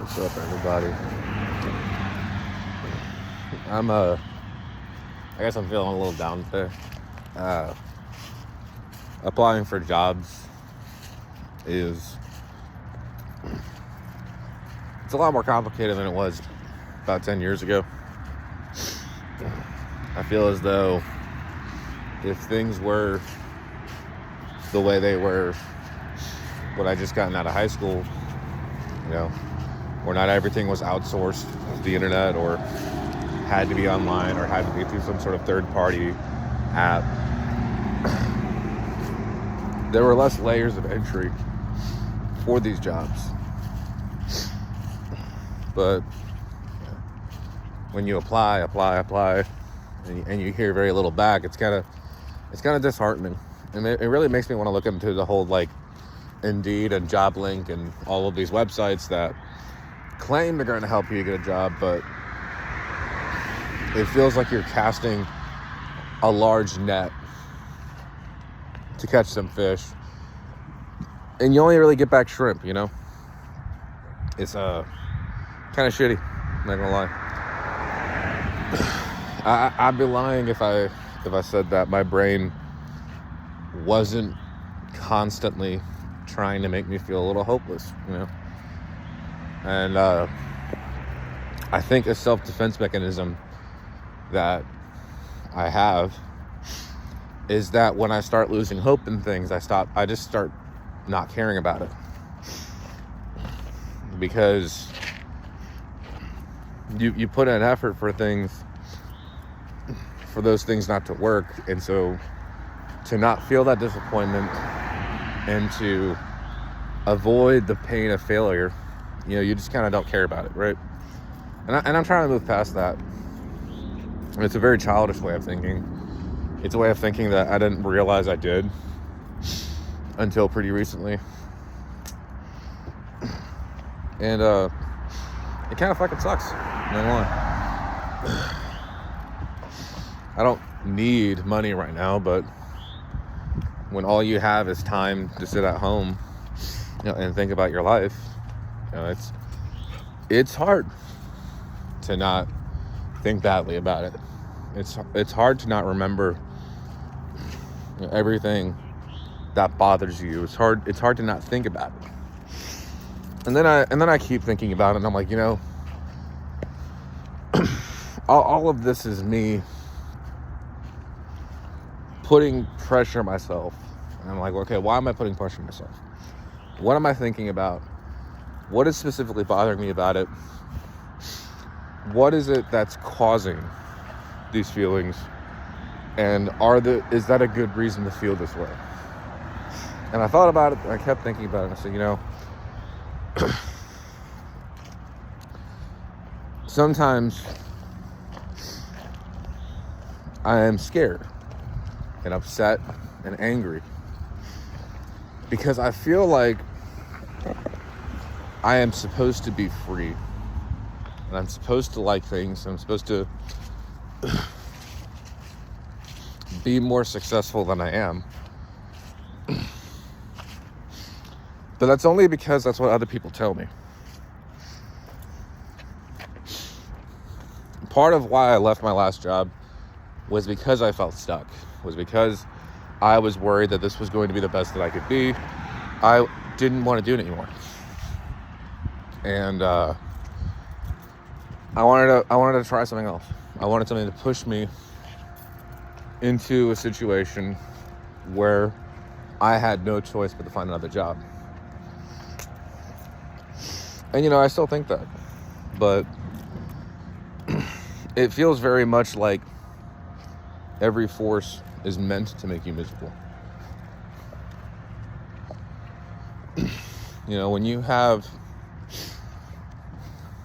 What's up, everybody? I guess I'm feeling a little down today. Applying for jobs it's a lot more complicated than it was about 10 years ago. I feel as though if things were the way they were when I just gotten out of high school, where not everything was outsourced to the internet or had to be online or had to be through some sort of third-party app, there were less layers of entry for these jobs. But when you apply, and you hear very little back, it's kind of disheartening, and it really makes me want to look into the whole Indeed and JobLink and all of these websites that claim they're going to help you get a job, but it feels like you're casting a large net to catch some fish, and you only really get back shrimp. It's kind of shitty, I'm not gonna lie. I'd be lying if I said that my brain wasn't constantly trying to make me feel a little hopeless, and I think a self-defense mechanism that I have is that when I start losing hope in things, I just start not caring about it, because you put in effort for those things not to work, and so to not feel that disappointment and to avoid the pain of failure, you just kind of don't care about it, right? And I'm trying to move past that. And it's a very childish way of thinking. It's a way of thinking that I didn't realize I did until pretty recently. And it kind of fucking sucks. I'm not gonna lie. I don't need money right now, but when all you have is time to sit at home, and think about your life, it's hard to not think badly about it. It's hard to not remember everything that bothers you. It's hard to not think about it. And then I keep thinking about it, and I'm like, all of this is me putting pressure on myself. And I'm like, okay, why am I putting pressure on myself? What am I thinking about? What is specifically bothering me about it? What is it that's causing these feelings? And is that a good reason to feel this way? And I thought about it, and I kept thinking about it, and I said, sometimes I am scared and upset and angry because I feel like I am supposed to be free, and I'm supposed to like things, and I'm supposed to be more successful than I am. But that's only because that's what other people tell me. Part of why I left my last job was because I felt stuck, was because I was worried that this was going to be the best that I could be. I didn't want to do it anymore. And I wanted to try something else. I wanted something to push me into a situation where I had no choice but to find another job. And I still think that, but it feels very much like every force is meant to make you miserable. When you have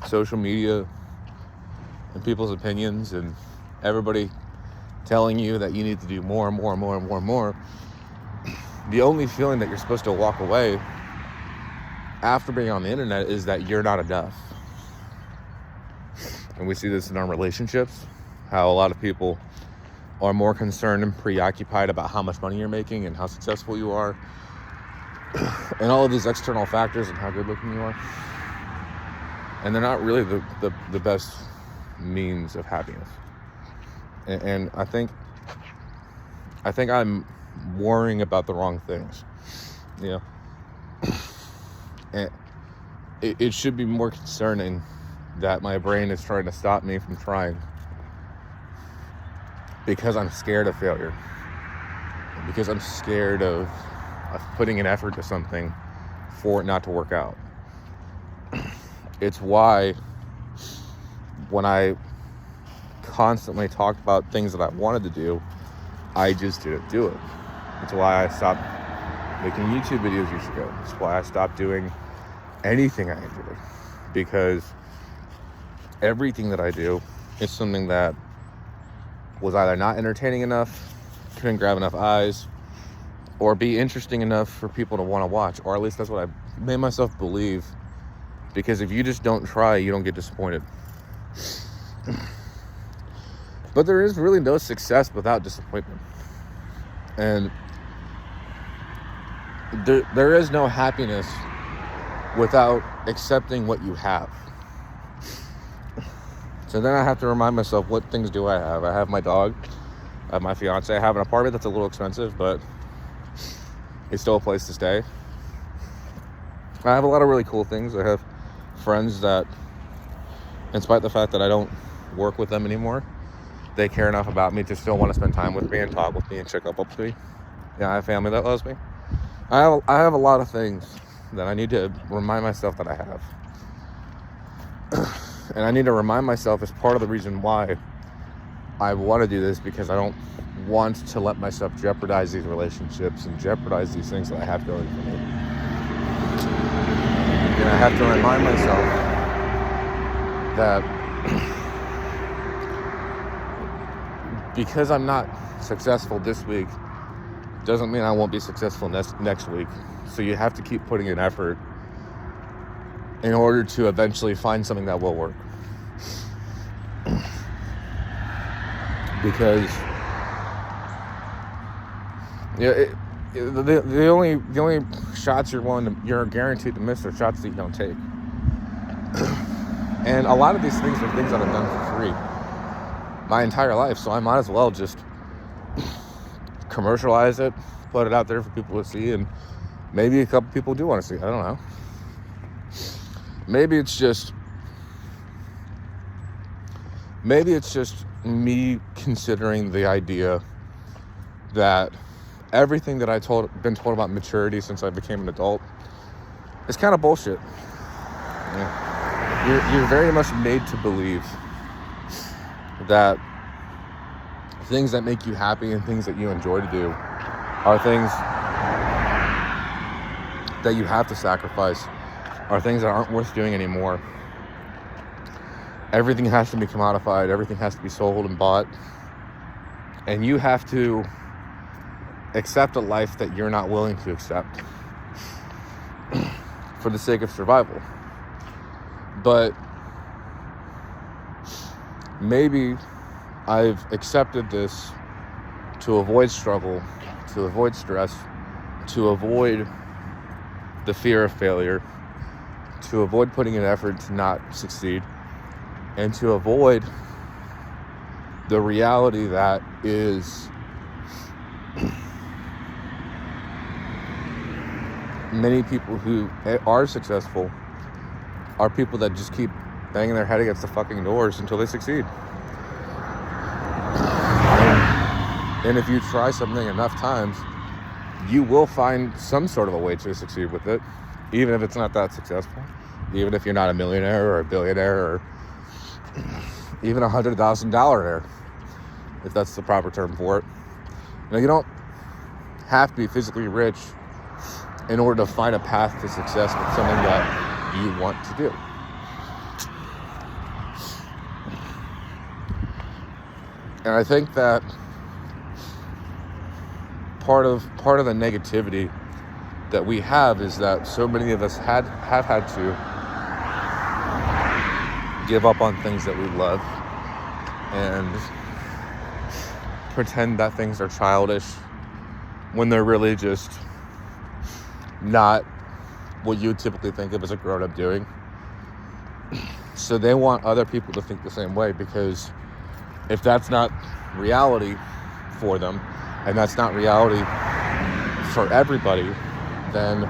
social media and people's opinions and everybody telling you that you need to do more and more and more and more and more, the only feeling that you're supposed to walk away after being on the internet is that you're not enough. And we see this in our relationships, how a lot of people are more concerned and preoccupied about how much money you're making and how successful you are and all of these external factors and how good looking you are. And they're not really the best means of happiness. And I think I'm worrying about the wrong things. You know, and it should be more concerning that my brain is trying to stop me from trying because I'm scared of failure, because I'm scared of putting an effort to something for it not to work out. It's why when I constantly talked about things that I wanted to do, I just didn't do it. It's why I stopped making YouTube videos years ago. It's why I stopped doing anything I enjoy, because everything that I do is something that was either not entertaining enough, couldn't grab enough eyes, or be interesting enough for people to want to watch, or at least that's what I made myself believe, because if you just don't try, you don't get disappointed. But there is really no success without disappointment, and there is no happiness without accepting what you have. So then I have to remind myself, what things do I have? I have my dog, I have my fiance, I have an apartment that's a little expensive, but it's still a place to stay. I have a lot of really cool things. I have friends that, in spite of the fact that I don't work with them anymore, they care enough about me to still want to spend time with me and talk with me and check up with me. Yeah, I have family that loves me. I have a lot of things that I need to remind myself that I have. And I need to remind myself, as part of the reason why I want to do this, because I don't want to let myself jeopardize these relationships and jeopardize these things that I have going for me. And I have to remind myself that because I'm not successful this week doesn't mean I won't be successful next week. So you have to keep putting in effort in order to eventually find something that will work. Because the only shots you're guaranteed to miss are shots that you don't take. And a lot of these things are things that I've done for free my entire life, so I might as well just commercialize it, put it out there for people to see, and maybe a couple people do want to see it. I don't know. Maybe it's just me considering the idea that everything that been told about maturity since I became an adult is kind of bullshit. You're very much made to believe that things that make you happy and things that you enjoy to do are things that you have to sacrifice, are things that aren't worth doing anymore. Everything has to be commodified, everything has to be sold and bought, and you have to accept a life that you're not willing to accept for the sake of survival. But maybe I've accepted this to avoid struggle, to avoid stress, to avoid the fear of failure, to avoid putting in effort to not succeed, and to avoid the reality that is many people who are successful are people that just keep banging their head against the fucking doors until they succeed. And if you try something enough times, you will find some sort of a way to succeed with it, even if it's not that successful, even if you're not a millionaire or a billionaire or even $100,000 if that's the proper term for it. You don't have to be physically rich in order to find a path to success with something that you want to do. And I think that part of the negativity that we have is that so many of us have had to give up on things that we love and pretend that things are childish when they're really just not what you would typically think of as a grown-up doing. So they want other people to think the same way, because if that's not reality for them, and that's not reality for everybody, then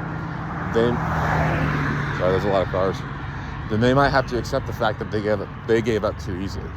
sorry, there's a lot of cars. Then they might have to accept the fact that they gave up too easily.